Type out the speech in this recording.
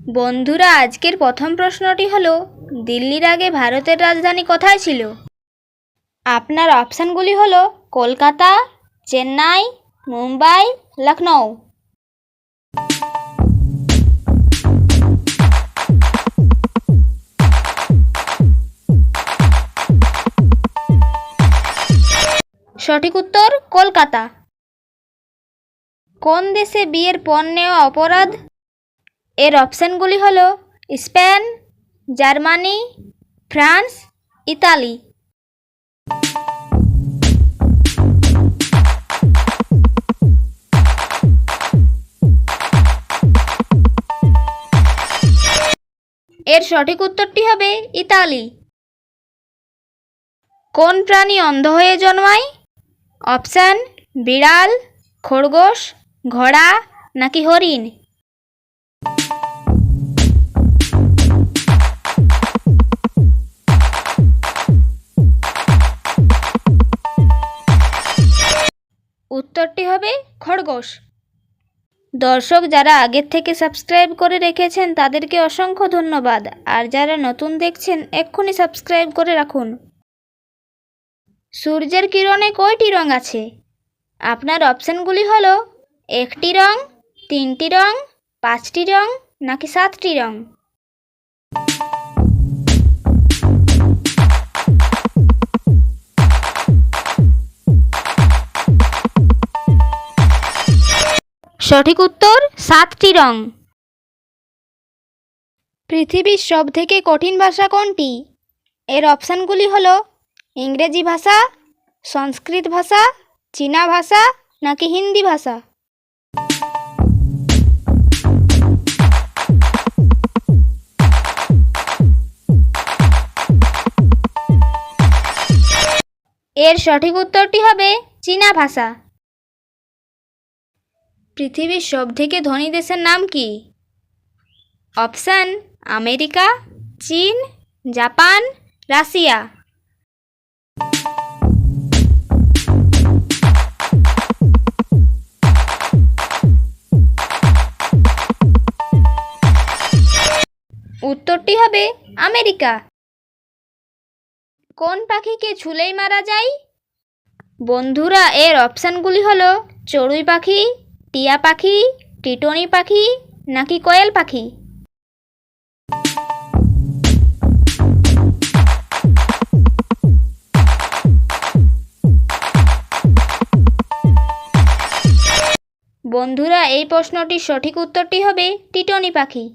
বন্ধুরা, আজকের প্রথম প্রশ্নটি হলো, দিল্লির আগে ভারতের রাজধানী কোথায় ছিল? আপনার অপশানগুলি হলো কলকাতা, চেন্নাই, মুম্বাই, লখনৌ। সঠিক উত্তর কলকাতা। কোন দেশে বিয়ের পণ নেওয়া অপরাধ? এর অপশানগুলি হলো স্পেন, জার্মানি, ফ্রান্স, ইতালি। এর সঠিক উত্তরটি হবে ইতালি। কোন প্রাণী অন্ধ হয়ে জন্মায়? অপশান বিড়াল, খরগোশ, ঘোড়া নাকি হরিণ। উত্তরটি হবে খরগোশ। দর্শক, যারা আগের থেকে সাবস্ক্রাইব করে রেখেছেন তাদেরকে অসংখ্য ধন্যবাদ, আর যারা নতুন দেখছেন এক্ষুনি সাবস্ক্রাইব করে রাখুন। সূর্যের কিরণে কয়টি রং আছে? আপনার অপশানগুলি হলো একটি রং, তিনটি রং, পাঁচটি রং নাকি সাতটি রং। সঠিক উত্তর সাতটি রং। পৃথিবীর সবথেকে কঠিন ভাষা কোনটি? এর অপশানগুলি হলো ইংরেজি ভাষা, সংস্কৃত ভাষা, চীনা ভাষা নাকি হিন্দি ভাষা। এর সঠিক উত্তরটি হবে চীনা ভাষা। পৃথিবীর সবথেকে ধনী দেশের নাম কি? অপশান আমেরিকা, চীন, জাপান, রাশিয়া। উত্তরটি হবে আমেরিকা। কোন পাখিকে ছুলেই মারা যায়? বন্ধুরা, এর অপশানগুলি হলো চড়ুই পাখি, টিয়া পাখি, টিটনি পাখি নাকি কোয়েল পাখি। বন্ধুরা, এই প্রশ্নটির সঠিক উত্তরটি হবে টিটনি পাখি।